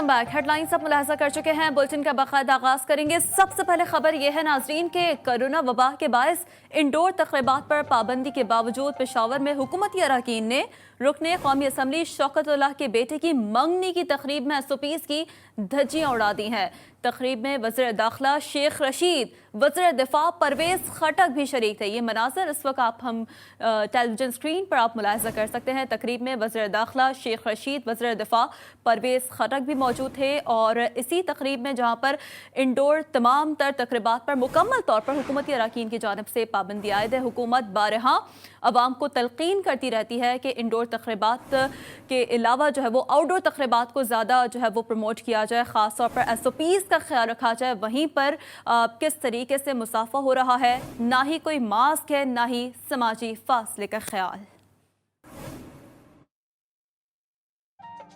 Back. Headlines आप मुलाहजा कर चुके हैं, बुलेटिन का बाकायदा आगाज करेंगे। सबसे पहले खबर यह है नाजरीन के कोरोना वबा के बायस इंडोर तकरीबात पर पाबंदी के बावजूद पेशावर में हुकूमती अरकान ने रुकने कौमी असम्बली शौकतुल्लाह के बेटे की मंगनी की तकरीब में एसओपीज़ की धज्जियां उड़ा दी हैं। तकरीब में वज़ीर दाखिला शेख रशीद, वज़ीर दिफा परवेज़ खटक भी शरीक थे। ये मनाज़र इस वक्त हम टेलीविजन स्क्रीन पर आप मुलाहजा कर सकते हैं। तकरीब में वज़ीर दाखिला शेख रशीद, वज़ीर दिफा परवेज़ खटक भी मौजूद थे और इसी तकरीब में जहाँ पर इंडोर तमाम तर तकरीबात पर मुकम्मल तौर पर हुकूमती अरकान की जानिब से पाबंदी आयद है। हुकूमत बारहा अवाम को तलकीन करती रहती है कि इंडोर तकरीबात के अलावा जो है वो आउटडोर तकरीबात को ज़्यादा जो है वो प्रमोट किया जाए, ख़ास तौर पर एसओपीज़ का ख्याल रखा जाए। वहीं पर किस तरीके से मुसाफा हो रहा है, ना ही कोई मास्क है, ना ही समाजी फासले का ख्याल।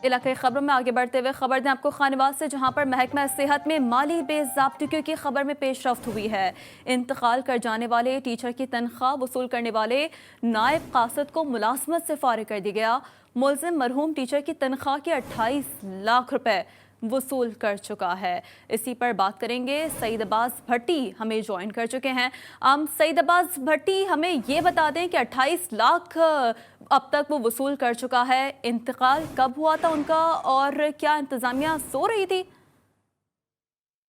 इलाके खबरों में आगे बढ़ते हुए खबर दें आपको खानेवाद से, जहां पर महकमा सेहत में माली बेज़ाब्तियों की खबर में पेशरफ्त हुई है। इंतकाल कर जाने वाले टीचर की तनख्वाह वसूल करने वाले नायब कासद को मुलाजमत से फारिग कर दिया गया। मुलजिम मरहूम टीचर की तनख्वाह के 28 लाख रुपए वसूल कर चुका है। इसी पर बात करेंगे। सईद अब्बास भट्टी हमें ज्वाइन कर चुके हैं। सईद अब्बास भट्टी, हमें ये बता दें कि 28 लाख अब तक वो वसूल कर चुका है। इंतकाल कब हुआ था उनका और क्या इंतजामिया सो रही थी?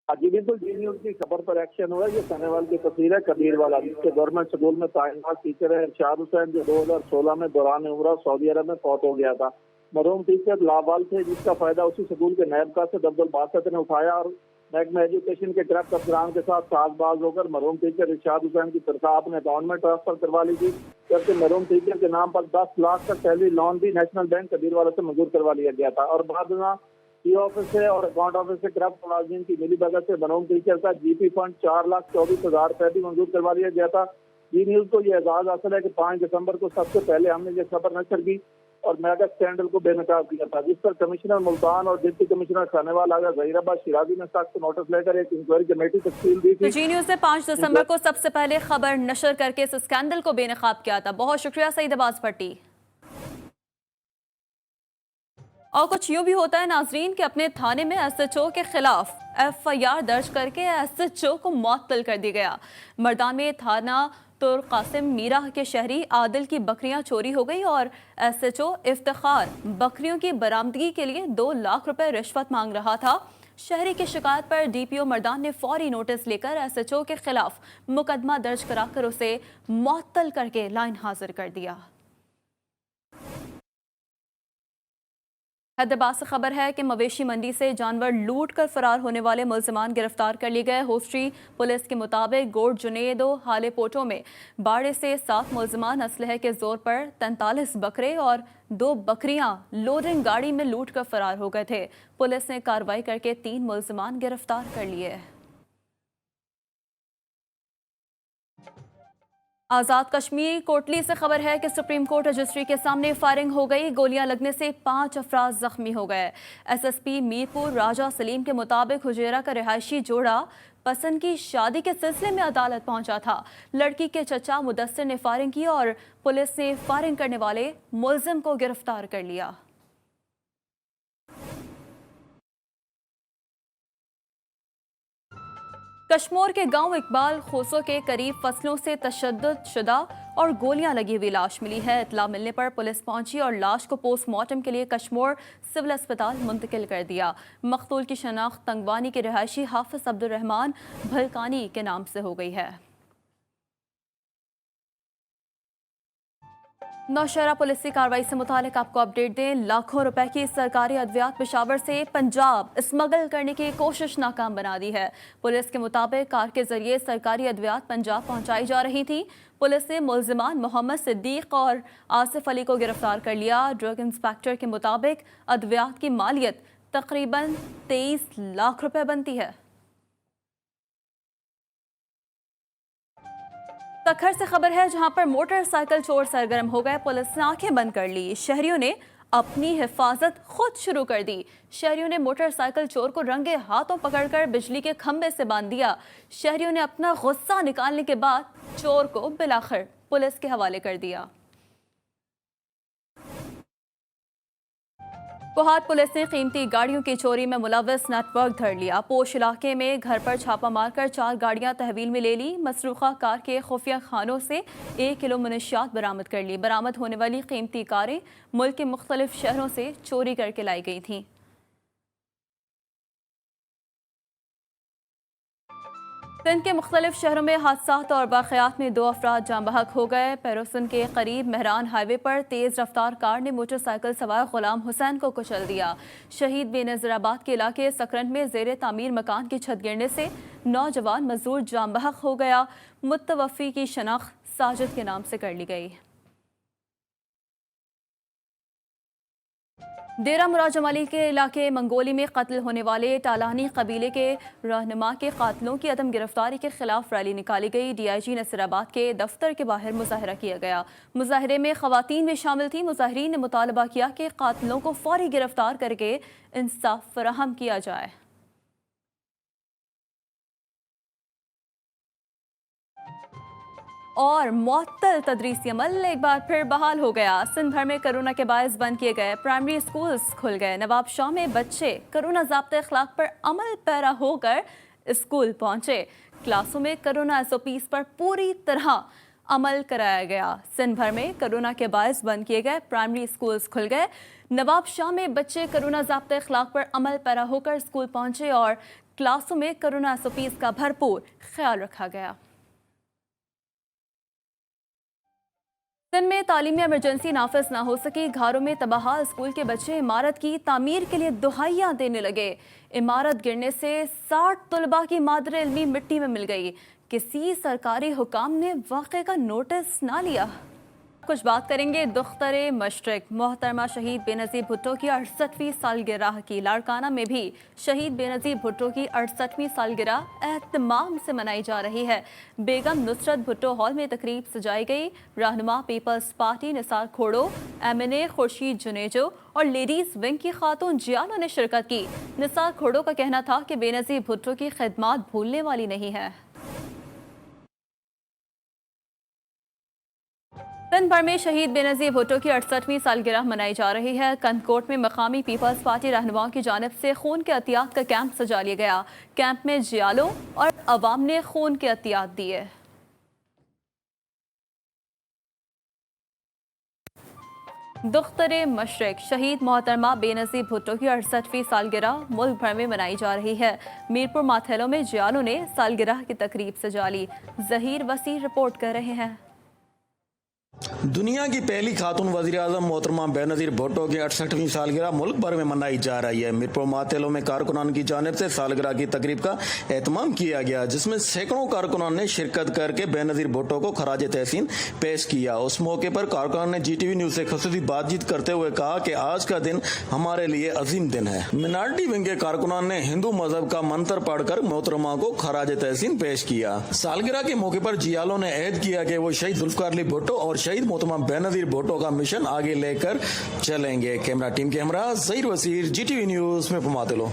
जी बिल्कुल, जी न्यूज की खबर पर एक्शन हुआ। ये सानेवाल की तस्वीर है कबीर वाला, जिसके गवर्नमेंट स्कूल में तैनात टीचर है इरशाद हुसैन, जो 2016 में दौरान उम्र सऊदी अरब में फौत हो गया था। मरहूम टीचर लावाल थे, जिसका फायदा उसी स्कूल के नायब कासिद अब्दुल बासित ने उठाया और महकमा एजुकेशन के करप्ट अफसरान के साथ साजबाज होकर मरहूम टीचर इरशाद हुसैन की तनख्वाह अपने अकाउंट में ट्रांसफर करवा ली थी। जबकि मरहूम टीचर के नाम पर 10 लाख का सैलरी लोन भी नेशनल बैंक कबीर वाला से मंजूर करवा लिया गया था। और बाद में सी ऑफिस से और अकाउंट ऑफिस से करप्ट मुलाजिम की मिली भगत से मरहूम टीचर का जीपी फंड 4,24,000 रुपए भी मंजूर करवा लिया गया था। जी न्यूज को ये एजाज हासिल है कि 5 दिसंबर को सबसे पहले हमने ये खबर नशर की और मेगा स्कैंडल को बेनकाब किया था, जिस पर कमिश्नर मुल्तान और डिप्टी कमिश्नर खानेवाल आगा जहीराबाद शिराजी ने सख्त नोटिस लेकर एक इंक्वायरी कमेटी तश्कील दी थी। जी न्यूज ने 5 दिसंबर को सबसे पहले खबर नशर करके इस स्कैंडल को बेनकाब किया था। बहुत शुक्रिया सईद अब्बास भट्टी। और कुछ यूं भी होता है नाजरीन कि अपने थाने में एसएचओ के खिलाफ एफआईआर दर्ज करके एसएचओ को मुअत्तल कर दिया गया। मर्दान में थाना तुर कासिम मीरा के शहरी आदिल की बकरियां चोरी हो गई और एसएचओ इफ्तिखार बकरियों की बरामदगी के लिए 2 लाख रुपए रिश्वत मांग रहा था। शहरी की शिकायत पर डीपीओ मर्दान ने फौरी नोटिस लेकर एसएचओ के खिलाफ मुकदमा दर्ज कराकर उसे मुअत्तल करके लाइन हाजिर कर दिया। हैदराबाद से खबर है कि मवेशी मंडी से जानवर लूट कर फरार होने वाले मुलजमान गिरफ्तार कर लिए गए। होस्ट्री पुलिस के मुताबिक गोड जुनेदो हाले पोटो में बाड़े से 7 मुलजमान असलहे के जोर पर 43 बकरे और 2 बकरियां लोडिंग गाड़ी में लूट कर फरार हो गए थे। पुलिस ने कार्रवाई करके 3 मुलजमान गिरफ्तार कर लिए। आज़ाद कश्मीर कोटली से खबर है कि सुप्रीम कोर्ट रजिस्ट्री के सामने फायरिंग हो गई। गोलियां लगने से 5 अफराद जख्मी हो गए। एसएसपी मीरपुर राजा सलीम के मुताबिक हुजैरा का रिहायशी जोड़ा पसंद की शादी के सिलसिले में अदालत पहुंचा था। लड़की के चचा मुदस्सिर ने फायरिंग की और पुलिस ने फायरिंग करने वाले मुलजिम को गिरफ्तार कर लिया। कश्मीर के गांव इकबाल खोसो के करीब फसलों से तशद्दुद शुदा और गोलियां लगी हुई लाश मिली है। इतला मिलने पर पुलिस पहुंची और लाश को पोस्टमार्टम के लिए कश्मीर सिविल अस्पताल मुंतकिल कर दिया। मकतूल की शनाख्त तंगवानी के रिहायशी हाफिज अब्दुल रहमान भलकानी के नाम से हो गई है। नौशहरा पुलिस की कार्रवाई से मुतालिक आपको अपडेट दें। लाखों रुपए की सरकारी अद्वियात पेशावर से पंजाब स्मगल करने की कोशिश नाकाम बना दी है। पुलिस के मुताबिक कार के जरिए सरकारी अद्वियात पंजाब पहुंचाई जा रही थी। पुलिस ने मुलजिमान मोहम्मद सिद्दीक और आसिफ अली को गिरफ्तार कर लिया। ड्रग इंस्पेक्टर के मुताबिक अद्वियात की मालियत तकरीबन 23 लाख रुपए बनती है। तखर से खबर है, जहां पर मोटरसाइकिल चोर सरगर्म हो गए। पुलिस ने आंखें बंद कर ली। शहरियों ने अपनी हिफाजत खुद शुरू कर दी। शहरियों ने मोटरसाइकिल चोर को रंगे हाथों पकड़कर बिजली के खंभे से बांध दिया। शहरियों ने अपना गुस्सा निकालने के बाद चोर को बिलाखिर पुलिस के हवाले कर दिया। कोहाट पुलिस ने कीमती गाड़ियों की चोरी में मुलव्वस नेटवर्क धर लिया। पोश इलाके में घर पर छापा मारकर 4 गाड़ियां तहवील में ले ली। मसरूखा कार के खुफिया खानों से 1 किलो मुनशियात बरामद कर ली। बरामद होने वाली कीमती कारें मुल्क के मुख्तलिफ शहरों से चोरी करके लाई गई थीं। सिंध के मुख्तलिफ शहरों में हादसात और वाक़यात में 2 अफराद जाँ बहक हो गए। पैरोसन के करीब मेहरान हाईवे पर तेज़ रफ्तार कार ने मोटरसाइकिल सवार गुलाम हुसैन को कुचल दिया। शहीद बेनज़ीराबाद के इलाके सकरन में ज़ेर तामीर मकान की छत गिरने से नौजवान मजदूर जाँ बहक हो गया। मुतवफ़ी की शनाख्त साजिद के नाम से कर ली गई। डेरा मुराद जमाली के इलाके मंगोली में कत्ल होने वाले टालानी कबीले के रहनुमा के कातलों की अदम गिरफ्तारी के खिलाफ रैली निकाली गई। DIG नसीराबाद के दफ्तर के बाहर मुजाहरा किया गया। मुजाहरे में खवातीन भी शामिल थी। मुजाहरीन ने मुतालबा किया कि कातलों को फौरी गिरफ्तार करके इंसाफ फराहम किया जाए। और मुअत्तल तदरीसी अमल एक बार फिर बहाल हो गया। सिंध भर में कोरोना के बायस बंद किए गए प्राइमरी स्कूल्स खुल गए। नवाब शाह में बच्चे कोरोना ज़ाब्ते अखलाक पर अमल पैरा होकर स्कूल पहुंचे। क्लासों में कोरोना SOPs पर पूरी तरह अमल कराया गया। सिंध भर में कोरोना के बायस बंद किए गए प्राइमरी स्कूल्स खुल गए। नवाब शाह में बच्चे कोरोना ज़ाब्ते अखलाक पर अमल पैरा होकर स्कूल पहुंचे और क्लासों में कोरोना SOPs का भरपूर ख्याल रखा गया। सिंध में तालीमी इमरजेंसी नाफिज ना हो सकी। घरों में तबाह स्कूल के बच्चे इमारत की तामीर के लिए दुहाइयां देने लगे। इमारत गिरने से 60 तलबा की मादर इल्मी मिट्टी में मिल गई। किसी सरकारी हुकाम ने वाक़े का नोटिस ना लिया। कुछ बात करेंगे दुख्तरे मशरिक मोहतरमा शहीद बेनज़ीर भुट्टो की 68वीं सालगिरह की। लाड़काना में भी शहीद बेनज़ीर भुट्टो की 68वीं सालगिरह एहतमाम से मनाई जा रही है। बेगम नुसरत भुट्टो हॉल में तकरीब सजाई गई। रहनुमा Peoples Party Nisar Khuhro, MNA Khurshid Junejo और लेडीज़ विंग की खातून जियानो ने शिरकत की। निसार खोड़ो का कहना था कि बेनज़ीर भुट्टो की खिदमात भूलने वाली नहीं है। सिंध भर में शहीद बेनज़ीर भुट्टो की 68वीं सालगिरह मनाई जा रही है। कंदकोट में मकामी पीपल्स पार्टी रहनुमाओं की जानिब से खून के अतियात का कैंप सजा लिया गया। कैंप में जियालों और अवाम ने खून के अतियात दिए। दुख्तरे मशरिक शहीद मोहतरमा बेनज़ीर भुट्टो की 68वीं सालगिरह मुल्क भर में मनाई जा रही है। मीरपुर माथेलो में जियालों ने सालगिरह की तकरीब सजा ली। ज़हीर वसीर रिपोर्ट कर रहे हैं। दुनिया की पहली खातून वज़ीर आज़म मोहतरमा बेनज़ीर भुट्टो की 68वीं सालगिरह मुल्क भर में मनाई जा रही है। मीरपुर मातेलो में कारकुनान की जानिब से सालगिरह की तकरीब का एहतमाम किया गया, जिसमें सैकड़ों कारकुनान ने शिरकत करके बेनज़ीर भुट्टो को खराज तहसीन पेश किया। उस मौके पर कारकुनान ने GTV न्यूज़ से खुसूसी बातचीत करते हुए कहा कि आज का दिन हमारे लिए अजीम दिन है। मिनारिटी विंग के कारकुनान ने हिंदू मजहब का मंत्र पढ़कर मोहतरमा को खराज तहसीन पेश किया। सालगिरह के मौके पर जियालों ने अहद किया कि वो शहीद जुल्फ़िकार अली भुट्टो और शहीद मोहतरमा बेनज़ीर भुट्टो का मिशन आगे लेकर चलेंगे। कैमरा टीम के हमरा ज़हीर वसीर, GTV न्यूज़ में मातेलो।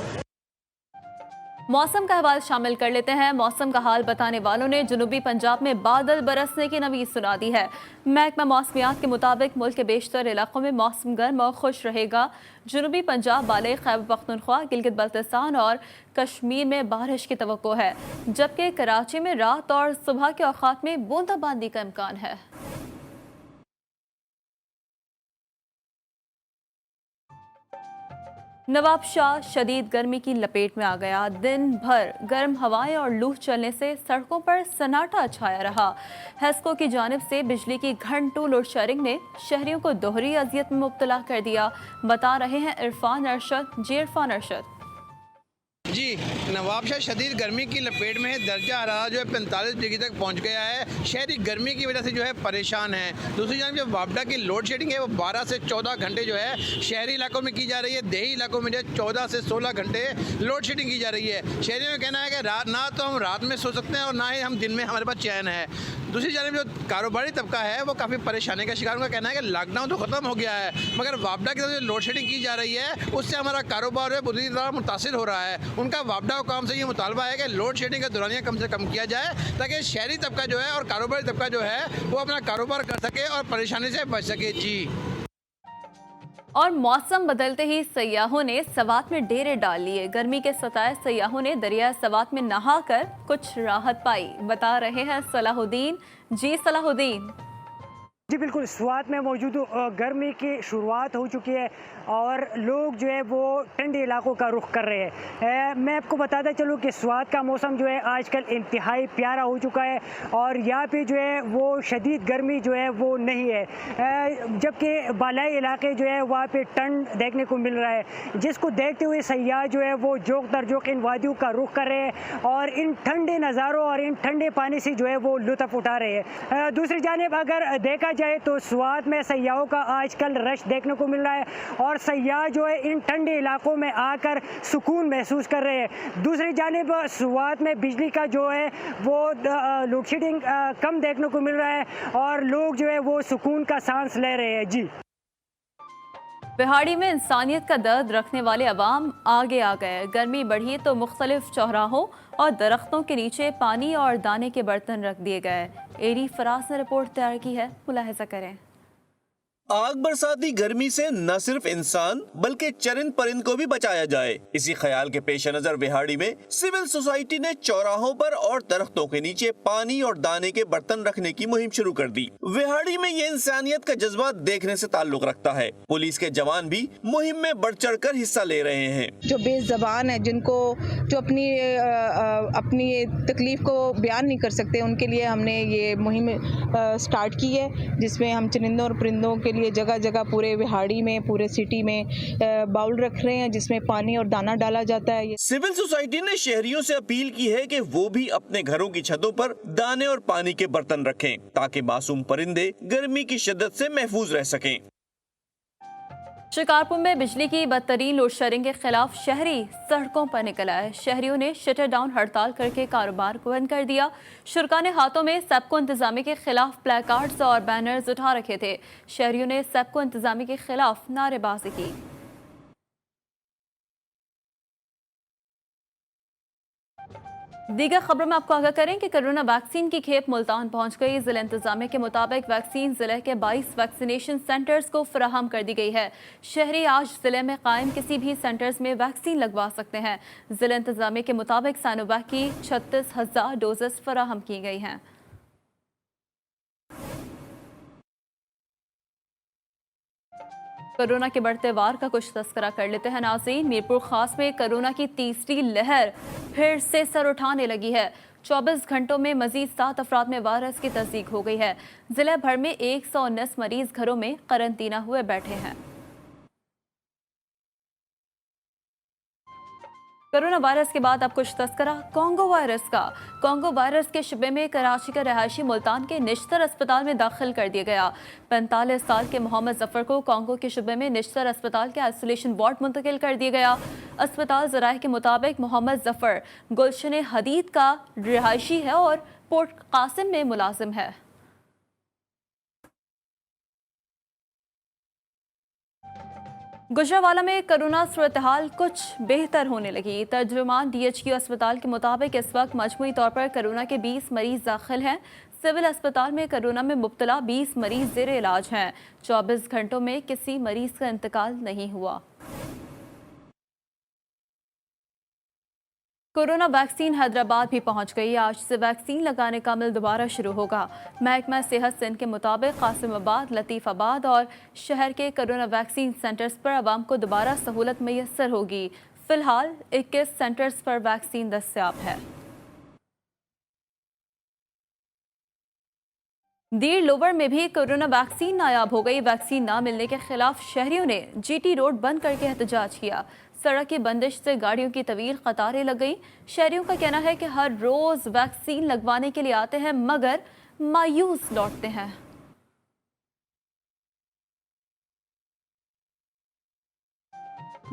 मौसम का अहवाल शामिल कर लेते हैं। मौसम का हाल बताने वालों ने जनूबी पंजाब में बादल बरसने की नवीद सुना दी है। महकमा मौसमियात के मुताबिक मुल्क के बेशतर इलाकों में मौसम गर्म और खुश रहेगा। जनूबी पंजाब, बाले खैबर पख्तूनख्वा, गिलगित बल्तिस्तान और कश्मीर में बारिश की तवक्को है, जबकि कराची में रात और सुबह के औकात में बूंदाबांदी का इम्कान है। नवाब शाह शदीद गर्मी की लपेट में आ गया। दिन भर गर्म हवाएं और लू चलने से सड़कों पर सन्नाटा छाया रहा। हेस्को की जानिब से बिजली की घंटों लोड शेडिंग ने शहरियों को दोहरी अजियत में मुब्तला कर दिया। बता रहे हैं इरफान अरशद। जी इरफान अरशद। जी, नवाब शाह शदीद गर्मी की लपेट में है। दर्जा हरारत जो है 45 डिग्री तक पहुंच गया है। शहरी गर्मी की वजह से जो है परेशान है। दूसरी जानब जो वापडा की लोड शेडिंग है वो 12 से 14 घंटे जो है शहरी इलाकों में की जा रही है। देही इलाकों में जो है 14 से 16 घंटे लोड शेडिंग की जा रही है। शहरियों का कहना है कि रात ना तो हम रात में सो सकते हैं और ना ही हम दिन में हमारे पास चैन है। दूसरी जानब जो कारोबारी तबका है वो काफ़ी परेशानी का शिकार। उनका कहना है कि लॉकडाउन तो ख़त्म हो गया है, मगर वापडा की तरफ जो लोड शेडिंग की जा रही है उससे हमारा कारोबार है बुरी तरह मुतासिर हो रहा है। उनका वापडा हुकाम से ये मुतालबा है कि लोड शेडिंग का दौरानिया कम से कम किया जाए, ताकि शहरी तबका जो है और कारोबारी तबका जो है वो अपना कारोबार कर सके और परेशानी से बच सके। जी और मौसम बदलते ही सयाहों ने सवात में डेरे डाल लिए। गर्मी के सताए सयाहों ने दरिया सवात में नहाकर कुछ राहत पाई, बता रहे हैं सलाहुद्दीन। जी सलाहुद्दीन। जी बिल्कुल, स्वात में मौजूद गर्मी की शुरुआत हो चुकी है और लोग जो है वो ठंडे इलाकों का रुख कर रहे हैं। मैं आपको बताता चलूँ कि स्वात का मौसम जो है आजकल इंतहाई प्यारा हो चुका है और यहाँ पे जो है वो शदीद गर्मी जो है वो नहीं है, जबकि बालाई इलाके जो है वहाँ पे ठंड देखने को मिल रहा है, जिसको देखते हुए सयाह जो है वो जोक दर जोक इन वादियों का रुख कर रहे हैं और इन ठंडे नज़ारों और इन ठंडे पानी से जो है वो लुत्फ़ उठा रहे हैं। दूसरी जानिब अगर देखा जाए तो स्वात में सयाहों का आजकल रश देखने को मिल रहा है और सयाह जो है इन ठंडे इलाकों में आकर सुकून महसूस कर रहे हैं। दूसरी जानिब स्वात में बिजली का जो है वो लोड शेडिंग कम देखने को मिल रहा है और लोग जो है वो सुकून का सांस ले रहे हैं। जी, बिहाड़ी में इंसानियत का दर्द रखने वाले अवाम आगे आ गए। गर्मी बढ़ी तो मुख्तलिफ चौराहों और दरख्तों के नीचे पानी और दाने के बर्तन रख दिए गए। एरी फराज ने रिपोर्ट तैयार की है, मुलाहिजा करें। आग बरसाती गर्मी से न सिर्फ इंसान बल्कि चरिंद परिंद को भी बचाया जाए, इसी ख्याल के पेश नजर बिहाड़ी में सिविल सोसाइटी ने चौराहों पर और दरख्तों के नीचे पानी और दाने के बर्तन रखने की मुहिम शुरू कर दी। बिहाड़ी में ये इंसानियत का जज्बा देखने से ताल्लुक रखता है। पुलिस के जवान भी मुहिम में बढ़ चढ़ कर हिस्सा ले रहे हैं। जो बेज़बान है, जिनको जो अपनी तकलीफ को बयान नहीं कर सकते, उनके लिए हमने ये मुहिम स्टार्ट की है, जिसमें हम चरिंदों और परिंदों के लिए जगह जगह पूरे बिहाड़ी में, पूरे सिटी में बाउल रख रहे हैं जिसमें पानी और दाना डाला जाता है। सिविल सोसाइटी ने शहरियों से अपील की है कि वो भी अपने घरों की छतों पर दाने और पानी के बर्तन रखें ताकि मासूम परिंदे गर्मी की शिद्दत से महफूज रह सकें। शिकारपुर में बिजली की बदतरीन लोड शेडिंग के खिलाफ शहरी सड़कों पर निकल आए। शहरियों ने शटर डाउन हड़ताल करके कारोबार को बंद कर दिया। शुरका ने हाथों में सेप्को इंतजामी के खिलाफ प्ले कार्ड्स और बैनर्स उठा रखे थे। शहरियों ने सेप्को इंतजामी के खिलाफ नारेबाजी की। दीगर खबरों में आपको आगाह करें कि कोरोना वैक्सीन की खेप मुल्तान पहुंच गई। जिला इंतजामिया के मुताबिक वैक्सीन जिले के 22 वैक्सीनेशन सेंटर्स को फराहम कर दी गई है। शहरी आज जिले में कायम किसी भी सेंटर्स में वैक्सीन लगवा सकते हैं। जिला इंतजामिया के मुताबिक साइनोवैक की 36,000 डोजेस फराहम की गई हैं। कोरोना के बढ़ते वार का कुछ तस्करा कर लेते हैं नाज़रीन। मीरपुर खास में कोरोना की तीसरी लहर फिर से सर उठाने लगी है। 24 घंटों में मजीद 7 अफराद में वायरस की तस्दीक हो गई है। जिला भर में 119 मरीज घरों में करंतना हुए बैठे हैं। कोरोना वायरस के बाद अब कुछ तस्करा कोंगो वायरस का। कोंगो वायरस के शुबे में कराची का रहायशी मुल्तान के निश्तर अस्पताल में दाखिल कर दिया गया। 45 साल के मोहम्मद जफर को कोंगो के शुबे में निश्तर अस्पताल के आइसोलेशन वार्ड मुंतकिल कर दिया गया। अस्पताल ज़राए के मुताबिक मोहम्मद जफर गुलशन हदीद का रहायशी है और पोर्ट कासिम में मुलाजिम है। गुजरांवाला में कोरोना सूरत हाल कुछ बेहतर होने लगी। तर्जुमान DHQ अस्पताल के मुताबिक इस वक्त मजमूई तौर पर कोरोना के 20 मरीज दाखिल हैं। सिविल अस्पताल में कोरोना में मुब्तला 20 मरीज ज़ेर इलाज हैं। 24 घंटों में किसी मरीज का इंतकाल नहीं हुआ। कोरोना वैक्सीन हैदराबाद भी पहुंच गई। आज से वैक्सीन लगाने का अमल दोबारा शुरू होगा। महकमा सेहत सिंध के मुताबिक कासिमाबाद, लतीफ़ाबाद और शहर के कोरोना वैक्सीन सेंटर्स पर आवाम को दोबारा सहूलत मैसर होगी। फिलहाल 21 सेंटर्स पर वैक्सीन दस्तयाब है। दीर लोवर में भी कोरोना वैक्सीन नायाब हो गई। वैक्सीन ना मिलने के खिलाफ शहरियों ने GT रोड बंद करके एहतजाज किया। सड़क की बंदिश से गाड़ियों की तवील कतारें लग गई। शहरियों का कहना है कि हर रोज वैक्सीन लगवाने के लिए आते हैं मगर मायूस लौटते हैं।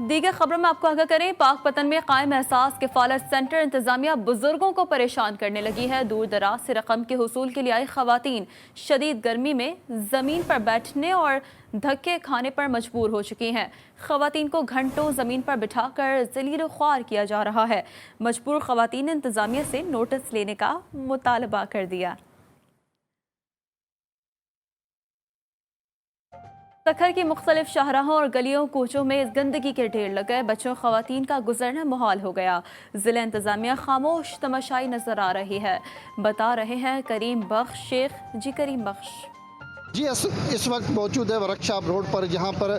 दीगर खबरों में आपको आगाह करें, पाक पतन में कायम एहसास किफालत सेंटर इंतजामिया बुजुर्गों को परेशान करने लगी है। दूर दराज से रकम के हुसूल के लिए आई खवातीन शदीद गर्मी में जमीन पर बैठने और धक्के खाने पर मजबूर हो चुकी हैं। खवातीन को घंटों जमीन पर बिठाकर ज़लील ख्वार किया जा रहा है। मजबूर खवातीन ने इंतजामिया से नोटिस लेने का मुतालबा कर दिया। सखर की मुख्तलिफ शाहराहों और गलियों कूचों में गंदगी के ढेर लग गए। बच्चों ख़वातीन का गुजरना मुहाल हो गया। ज़िला इंतज़ामिया खामोश तमाशाई नजर आ रही है। बता रहे हैं करीम बख्श शेख। जी करीम बख्श। जी इस वक्त मौजूद है वर्कशॉप रोड पर, जहाँ पर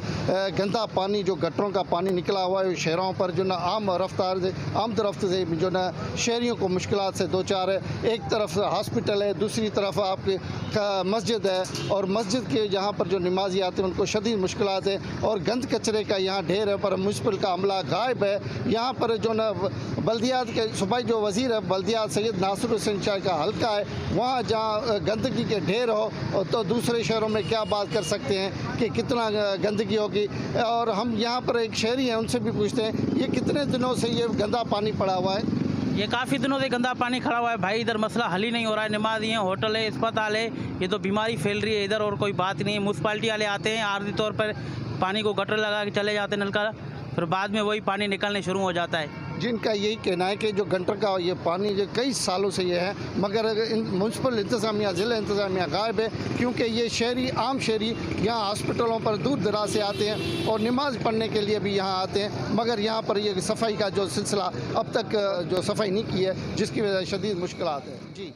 गंदा पानी जो गटरों का पानी निकला हुआ है शहरों पर जो ना आमद से जो ना शहरियों को मुश्किलात से दो चार है। एक तरफ हॉस्पिटल है, दूसरी तरफ आपकी मस्जिद है और मस्जिद के जहाँ पर जो नमाजी आते हैं उनको शदीद मुश्किलात है और गंद कचरे का यहाँ ढेर है। पर म्यूनसिपल का अमला गायब है। यहाँ पर जो ना बल्दियात के सूबाई जो वज़ीर है बल्दियात सैयद नासिर हुसैन शाह का हल्का है, वहाँ जहाँ गंदगी के ढेर हो तो दूसरे शहरों में क्या बात कर सकते हैं कि कितना गंदगी होगी। और हम यहाँ पर एक शहरी हैं, उनसे भी पूछते हैं ये कितने दिनों से ये गंदा पानी पड़ा हुआ है। ये काफ़ी दिनों से गंदा पानी खड़ा हुआ है भाई। इधर मसला हल ही नहीं हो रहा है। नमाज़ी हैं, होटल है, अस्पताल है, ये तो बीमारी फैल रही है इधर और कोई बात नहीं है। म्यूनसिपालिटी वाले आते हैं, आर्जी तौर पर पानी को गटर लगा के चले जाते हैं नलका, फिर बाद में वही पानी निकलने शुरू हो जाता है। जिनका यही कहना है कि जो गटर का ये पानी जो कई सालों से ये है, मगर म्यूनसिपल इंतज़ामिया ज़िला इंतज़ामिया गायब है, क्योंकि ये शहरी आम शहरी यहाँ हॉस्पिटलों पर दूर दराज से आते हैं और नमाज़ पढ़ने के लिए भी यहाँ आते हैं, मगर यहाँ पर ये सफाई का जो सिलसिला अब तक जो सफाई नहीं की है, जिसकी वजह से शदीद मुश्किलात है। जी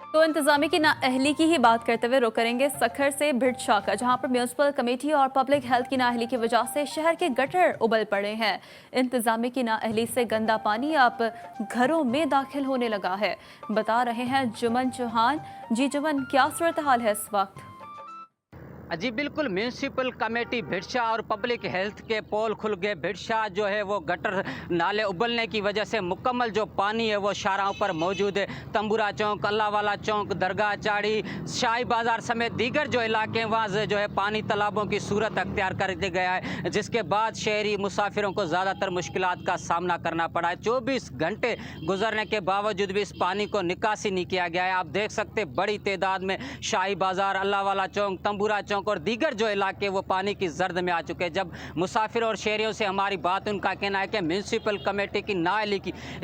तो इंतजामी की नाअहली की ही बात करते हुए रुख करेंगे सखर से भिटशा का, जहां पर म्यूनसिपल कमेटी और पब्लिक हेल्थ की नाअहली की वजह से शहर के गटर उबल पड़े हैं। इंतजामी की नाअहली से गंदा पानी अब घरों में दाखिल होने लगा है। बता रहे हैं जुमन चौहान। जी जुमन, क्या सूरत हाल है इस वक्त? जी बिल्कुल, म्यूनसिपल कमेटी भिटशा और पब्लिक हेल्थ के पोल खुल गए। भिटशा जो है वो गटर नाले उबलने की वजह से मुकम्मल जो पानी है वो शाहराहों पर मौजूद है। तंबूरा चौक, अल्लाह वाला चौक, दरगाह चाड़ी, शाही बाजार समेत दीगर जो इलाके हैं वहाँ से जो है पानी तालाबों की सूरत अख्तियार कर दिया गया है, जिसके बाद शहरी मुसाफिरों को ज़्यादातर मुश्किलात का सामना करना पड़ा है। 24 घंटे गुजरने के बावजूद भी इस पानी को निकासी नहीं किया गया है। आप देख सकते बड़ी तादाद में शाही बाजार, अल्लाह वाला चौक, तंबूरा चौक और दीगर जो इलाके वो पानी की जर्द में आ चुके हैं। जब मुसाफिर और शहरियों से हमारी बात, उनका कहना है कि म्यूनसिपल कमेटी की नाअहली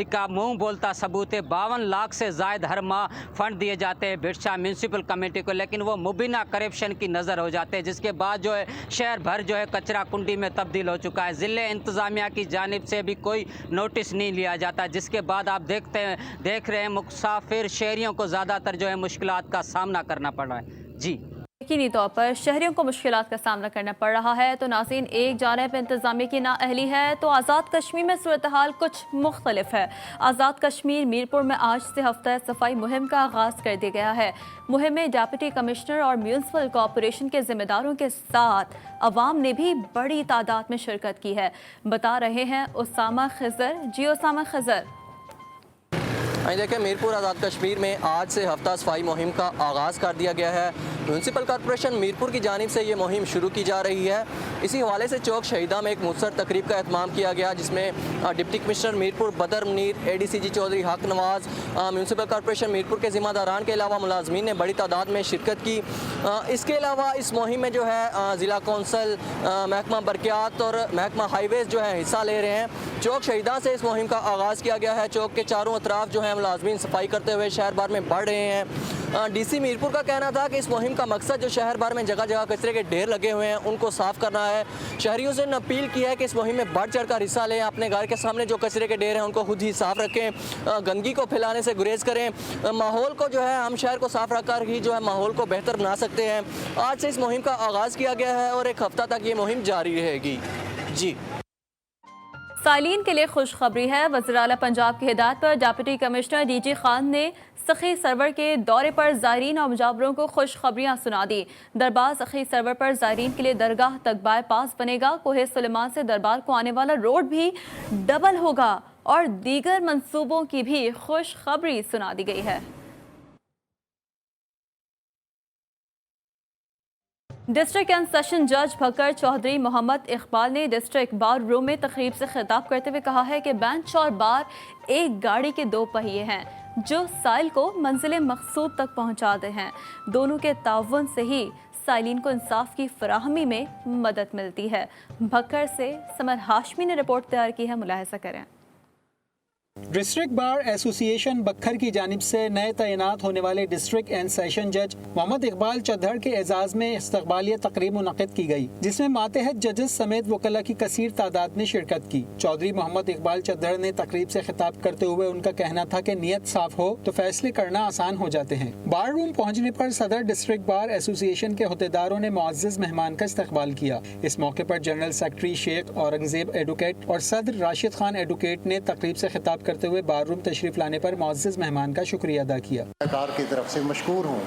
का मुंह बोलता सबूत है। 52 लाख से ज़ायद हर माह फंड दिए जाते हैं भिटशा म्यूनसिपल कमेटी को, लेकिन वो मुबीना करप्शन की नज़र हो जाते हैं, जिसके बाद जो है शहर भर जो है कचरा कुंडी में तब्दील हो चुका है। ज़िले इंतज़ामिया की जानिब से भी कोई नोटिस नहीं लिया जाता, जिसके बाद आप देख रहे हैं मुसाफिर शहरियों को ज़्यादातर जो है मुश्किलात का सामना करना पड़ रहा है। जी यकीनी तौर पर शहरियों को मुश्किलात का सामना करना पड़ रहा है। तो नाज़रीन, एक जानिब इंतज़ामिया की नाअहली है तो आज़ाद कश्मीर में सूरत हाल कुछ मुख्तलिफ है। आज़ाद कश्मीर मीरपुर में आज से हफ्ता सफाई मुहिम का आगाज़ कर दिया गया है। मुहिम में डिप्टी कमिश्नर और म्यूनसिपल कॉरपोरेशन के जिम्मेदारों के साथ अवाम ने भी बड़ी तादाद में शिरकत की है। बता रहे हैं उसामा खिज़र। जी उसामा खिज़र। देखिए, मीरपुर आज़ाद कश्मीर में आज से हफ्ता सफाई मुहिम का आगाज़ कर दिया गया है। म्यूनसिपल कॉरपोरेशन मीरपुर की जानिब से ये मुहिम शुरू की जा रही है। इसी हवाले से चौक शहीदा में एक मुसर तकरीब का एहतमाम किया गया, जिसमें डिप्टी कमिश्नर मीरपुर बदर मुनीर, ADCG चौधरी हक नवाज़, म्यूनसिपल कॉरपोरेशन मीरपुर के ज़िम्मेदारान के अलावा मुलाजमीन ने बड़ी तादाद में शिरकत की। इसके अलावा इस मुहिम में जो है ज़िला कौंसल, महकमा बरक़ियात और महकमा हाईवेज़ जो है हिस्सा ले रहे हैं। चौक शहीदा से इस मुहिम का आगाज़ किया गया है। चौक के चारों अतराफ जो है मुलाजमीन सफाई करते हुए शहर भर में बढ़ रहे हैं। DC मीरपुर का कहना था कि इस मुहिम का मकसद जो शहर भर में जगह जगह कचरे के ढेर लगे हुए हैं उनको साफ़ करना है। शहरियों से अपील की है कि इस मुहिम में बढ़ चढ़ कर हिस्सा लें। अपने घर के सामने जो कचरे के ढेर हैं उनको खुद ही साफ़ रखें, गंदगी को फैलाने से गुरेज करें। माहौल को जो है हम शहर को साफ़ रख कर ही जो है माहौल को बेहतर बना सकते हैं। आज से इस मुहिम का आगाज़ किया गया है और एक हफ्ता तक ये मुहिम जारी रहेगी। जी सालीन के लिए खुशखबरी है। वज़ीर आला पंजाब की हिदायत पर डिप्टी कमिश्नर DG खान ने सखी सरवर के दौरे पर ज़ायरीन और मुजावरों को खुशखबरियाँ सुना दी। दरबार सखी सरवर पर ज़ायरीन के लिए दरगाह तक बाईपास बनेगा। कोहे सुलेमान से दरबार को आने वाला रोड भी डबल होगा और दीगर मंसूबों की भी खुशखबरी सुना दी गई है। डिस्ट्रिक्ट एंड सेशन जज भक्कर चौधरी मोहम्मद इकबाल ने डिस्ट्रिक्ट बार रूम में तकरीब से खिताब करते हुए कहा है कि बेंच और बार एक गाड़ी के दो पहिए हैं जो साइल को मंजिल मकसूद तक पहुंचाते हैं। दोनों के ताउन से ही साइलिन को इंसाफ की फराहमी में मदद मिलती है। भक्कर से समर हाशमी ने रिपोर्ट तैयार की है, मुलाहिजा करें। ڈسٹرکٹ بار ایسوسی ایشن بکھر کی جانب سے نئے تعینات ہونے والے ڈسٹرکٹ اینڈ سیشن جج محمد اقبال چدھڑ کے اعزاز میں استقبالیہ تقریب منعقد کی گئی، جس میں ماتحت ججز سمیت وکلاء کی کثیر تعداد نے شرکت کی۔ چودھری محمد اقبال چدھڑ نے تقریب سے خطاب کرتے ہوئے ان کا کہنا تھا کہ نیت صاف ہو تو فیصلے کرنا آسان ہو جاتے ہیں۔ بار روم پہنچنے پر صدر ڈسٹرکٹ بار ایسوسی ایشن کے عہدیداروں نے معزز مہمان کا استقبال کیا۔ اس موقع پر جنرل سیکرٹری شیخ اورنگزیب ایڈوکیٹ اور صدر راشد خان ایڈوکیٹ نے تقریب سے خطاب کرتے ہوئے بار روم تشریف لانے پر معزز مہمان کا شکریہ ادا کیا۔ سرکار کی طرف سے مشکور ہوں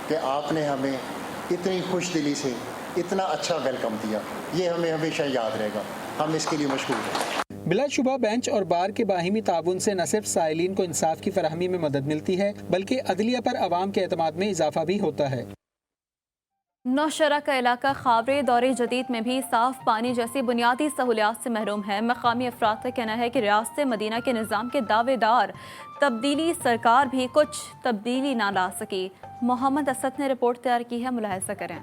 کہ آپ نے ہمیں اتنی خوش دلی سے اتنا اچھا ویلکم دیا، یہ ہمیں ہمیشہ یاد رہے گا، ہم اس کے لیے مشکور ہیں۔ بلا شبہ بینچ اور بار کے باہمی تعاون سے نہ صرف سائلین کو انصاف کی فراہمی میں مدد ملتی ہے بلکہ عدلیہ پر عوام کے اعتماد میں اضافہ بھی ہوتا ہے۔ نوشہرہ کا علاقہ خاورے دور جدید میں بھی صاف پانی جیسی بنیادی سہولیات سے محروم ہے۔ مقامی افراد کا کہنا ہے کہ ریاست مدینہ کے نظام کے دعوے دار تبدیلی سرکار بھی کچھ تبدیلی نہ لا سکی۔ محمد اسد نے رپورٹ تیار کی ہے، ملاحظہ کریں۔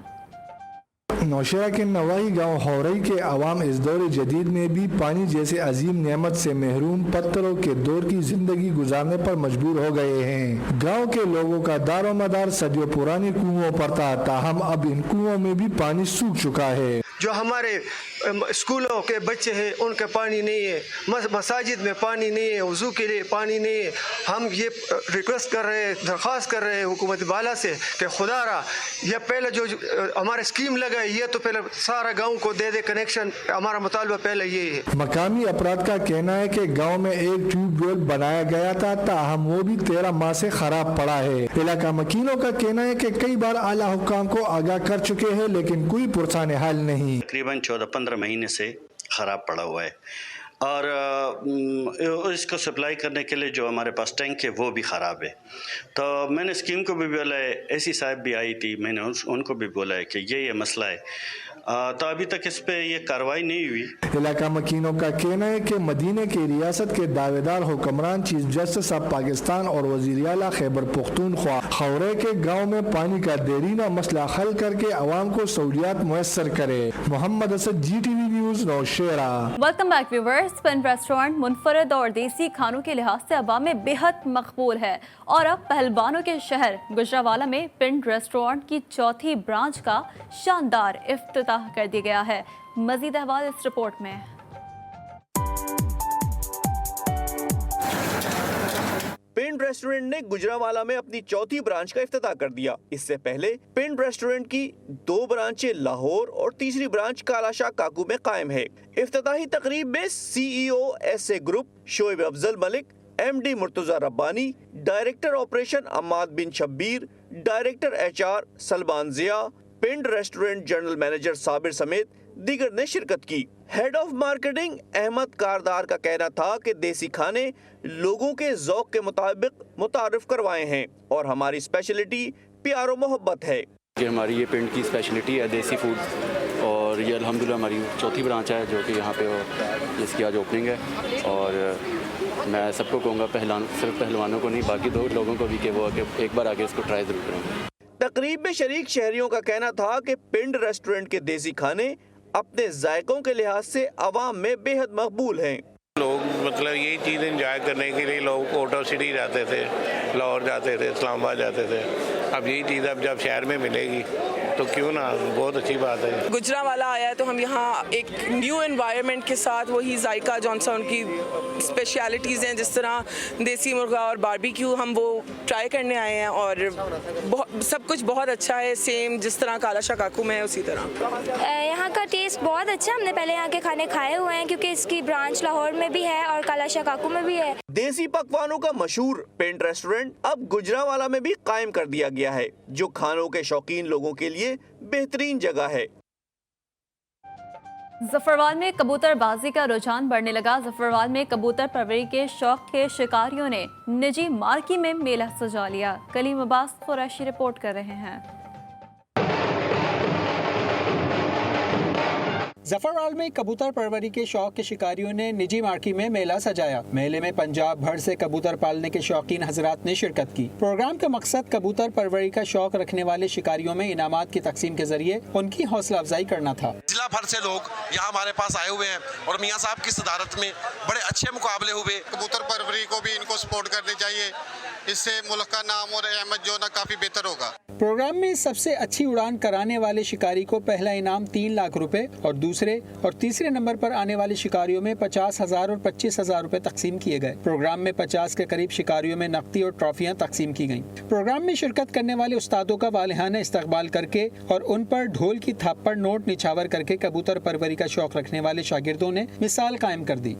نوشہرہ کے نواحی گاؤں ہورئی کے عوام اس دور جدید میں بھی پانی جیسے عظیم نعمت سے محروم پتھروں کے دور کی زندگی گزارنے پر مجبور ہو گئے ہیں۔ گاؤں کے لوگوں کا دار و مدار صدیوں پرانے کنووں پر تھا، تاہم اب ان کنووں میں بھی پانی سوکھ چکا ہے۔ جو ہمارے اسکولوں کے بچے ہیں ان کے پانی نہیں ہے، مساجد میں پانی نہیں ہے، وضو کے لیے پانی نہیں ہے۔ ہم یہ ریکویسٹ کر رہے ہیں، درخواست کر رہے ہیں حکومت بالا سے کہ خدا را یہ پہلے جو ہمارے اسکیم لگا ہے یہ تو پہلے سارا گاؤں کو دے دے کنیکشن، ہمارا مطالبہ پہلے یہ ہے۔ مقامی افراد کا کہنا ہے کہ گاؤں میں ایک ٹیوب ویل بنایا گیا تھا، تاہم وہ بھی 13 ماہ سے خراب پڑا ہے۔ علاقہ مکینوں کا کہنا ہے کہ کئی بار اعلیٰ حکام کو آگاہ کر چکے ہیں لیکن کوئی پرسان حل نہیں۔ تقریباً 14-15 مہینے سے خراب پڑا ہوا ہے، اور اس کو سپلائی کرنے کے لیے جو ہمارے پاس ٹینک ہے وہ بھی خراب ہے۔ تو میں نے اسکیم کو بھی بولا ہے، ایسی صاحب بھی آئی تھی، میں نے ان کو بھی بولا ہے کہ یہ مسئلہ ہے، تو ابھی تک اس پہ یہ کارروائی نہیں ہوئی۔ علاقہ مکینوں کا کہنا ہے کہ مدینہ کی ریاست کے دعوے دار حکمران چیف جسٹس آف پاکستان اور وزیر اعلیٰ خیبر پختونخوا خورے کے گاؤں میں پانی کا دیرینہ مسئلہ حل کر کے عوام کو سہولیات میسر کرے۔ Muhammad Asad, G T V news, Nowshera. Welcome back viewers. Pind restaurant منفرد اور دیسی کھانوں کے لحاظ سے عوام میں بے حد مقبول ہے، اور اب پہلوانوں کے شہر گجرانوالہ میں پن ریسٹورینٹ کی چوتھی برانچ کا شاندار افتتاح کر دیا گیا ہے۔ مزید احوال اس رپورٹ میں۔ پنڈ ریسٹورنٹ نے گجرانوالہ میں اپنی چوتھی برانچ کا افتتاح کر دیا۔ اس سے پہلے پنڈ ریسٹورنٹ کی 2 برانچیں لاہور اور تیسری برانچ کالا شاہ کاکو میں قائم ہے۔ افتتاحی تقریب میں C E O S A group Shoaib Afzal Malik, M D Murtaza Rabbani, director operation Imad bin Shabbir, director H R Salman Zia, Pind restaurant general manager صابر سمیت دیگر نے شرکت کی۔ Head of marketing Ahmad Kardar کا کہنا تھا کہ دیسی کھانے لوگوں کے ذوق کے مطابق متعارف کروائے ہیں اور ہماری اسپیشلٹی پیار و محبت ہے۔ کہ ہماری یہ پنڈ کی اسپیشلٹی ہے دیسی فوڈ، اور یہ الحمدللہ ہماری چوتھی برانچ ہے جو کہ یہاں پہ اس کی آج اوپننگ ہے، اور میں سب کو کہوں گا صرف پہلوانوں کو نہیں، باقی 2 لوگوں کو بھی کہ وہ ایک بار آگے اس کو ٹرائی ضرور کریں۔ تقریب میں شریک شہریوں کا کہنا تھا کہ پنڈ ریسٹورنٹ کے دیسی کھانے اپنے ذائقوں کے لحاظ سے عوام میں بے حد مقبول ہیں۔ لوگ مطلب یہی چیزیں انجوائے کرنے کے لیے لوگ آؤٹ آف سٹی جاتے تھے، لاہور جاتے تھے، اسلام آباد جاتے تھے، اب یہی چیز اب جب شہر میں ملے گی تو کیوں نہ، بہت اچھی بات ہے۔ گجرانوالہ آیا ہے تو ہم یہاں ایک نیو انوائرمنٹ کے ساتھ وہی ذائقہ جون سا ان کی اسپیشلٹیز ہیں، جس طرح دیسی مرغا اور باربیکیو ہم وہ ٹرائی کرنے آئے ہیں، اور سب کچھ بہت اچھا ہے، سیم جس طرح کالا شاہ کاکو میں ہے اسی طرح۔ یہاں کا ٹیسٹ بہت اچھا، ہم نے پہلے یہاں کے کھانے کھائے ہوئے ہیں کیونکہ اس کی برانچ لاہور میں بھی ہے اور کالا شاہ کاکو میں بھی ہے۔ دیسی پکوانوں کا مشہور پنڈ ریسٹورنٹ اب گجرانوالہ میں بھی قائم کر دیا گیا ہے، جو کھانوں کے شوقین لوگوں کے لیے بہترین جگہ ہے۔ ظفروال میں کبوتر بازی کا رجحان بڑھنے لگا۔ ظفروال میں کبوتر پروری کے شوق کے شکاریوں نے نجی مارکی میں میلہ سجا لیا۔ کلیم عباس قریشی رپورٹ کر رہے ہیں۔ ظفروال میں کبوتر پروری کے شوق کے شکاریوں نے نجی مارکی میں میلہ سجایا۔ میلے میں پنجاب بھر سے کبوتر پالنے کے شوقین حضرات نے شرکت کی۔ پروگرام کا مقصد کبوتر پروری کا شوق رکھنے والے شکاریوں میں انعامات کی تقسیم کے ذریعے ان کی حوصلہ افزائی کرنا تھا۔ ज़िला भर से लोग यहाँ हमारे पास आए हुए हैं और मियाँ साहब की सदारत में बड़े अच्छे मुकाबले हुए। कबूतर परवरी को भी इनको सपोर्ट करनी चाहिए, इससे मुल्क का नाम और अहमद जो ना काफ़ी बेहतर होगा। प्रोग्राम में सबसे अच्छी उड़ान कराने वाले शिकारी को पहला इनाम 3 लाख रुपए और दूसरे और तीसरे नंबर पर आने वाले शिकारियों में 50,000 और 25,000 रुपए तकसीम किए गए। प्रोग्राम में 50 के करीब शिकारियों में नकदी और ट्रॉफियां तकसीम की गईं। प्रोग्राम में शिरकत करने वाले उस्तादों का वालिहाना इस्तकबाल करके और उन पर ढोल की थाप पर नोट निछावर करके कबूतर परवरी का शौक रखने वाले शागिर्दों ने मिसाल कायम कर दी।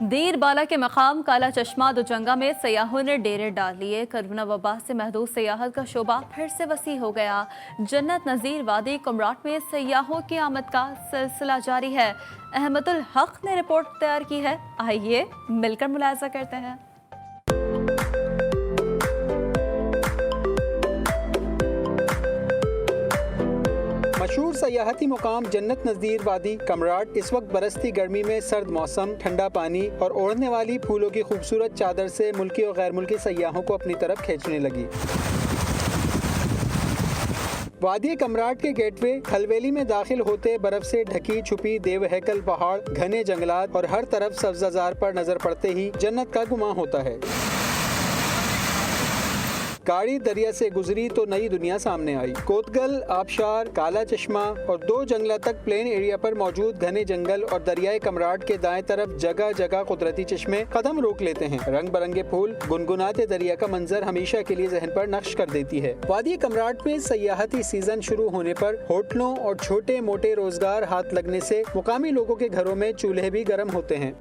दीर बाला के मकाम काला चश्मा दुजंगा में सयाहों ने डेरे डाल लिए। कोरोना वबा से महदूद सयाहत का शोबा फिर से वसी हो गया। जन्नत नज़ीर वादी कुमराट में सयाहों की आमद का सिलसिला जारी है। अहमदुल हक ने रिपोर्ट तैयार की है, आइए मिलकर मुलाहिजा करते हैं। मशहूर सयाहती मुकाम जन्नत नज़ीर वादी कमराट इस वक्त बरसती गर्मी में सर्द मौसम, ठंडा पानी और ओढ़ने वाली फूलों की खूबसूरत चादर से मुल्की और गैर मुल्की सयाहों को अपनी तरफ खींचने लगी। वादी कमराट के गेटवे खलवेली में दाखिल होते बर्फ से ढकी छुपी देव हैकल पहाड़, घने जंगलात और हर तरफ सब्ज़ाजार पर नजर पड़ते ही जन्नत का गुमां होता है। गाड़ी दरिया से गुजरी तो नई दुनिया सामने आई। कोतगल, आबशार, काला चश्मा और 2 जंगला तक प्लेन एरिया पर मौजूद घने जंगल और दरियाए कमराट के दाएं तरफ जगह जगह कुदरती चश्मे कदम रोक लेते हैं। रंग बिरंगे फूल, गुनगुनाते दरिया का मंजर हमेशा के लिए जहन पर नक्श कर देती है। वादी कमराट में सयाहती सीजन शुरू होने पर होटलों और छोटे मोटे रोजगार हाथ लगने से मुकामी लोगों के घरों में चूल्हे भी गर्म होते हैं।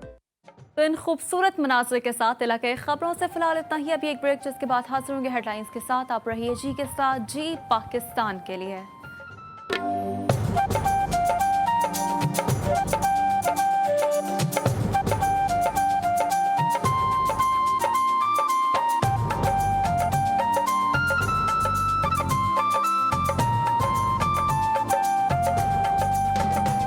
तो इन खूबसूरत मनाज़िर के साथ इलाके खबरों से फिलहाल इतना ही। अभी एक ब्रेक, जिसके बाद हाजिर होंगे हेडलाइंस के साथ। आप रहिए जी के साथ, जी पाकिस्तान के लिए।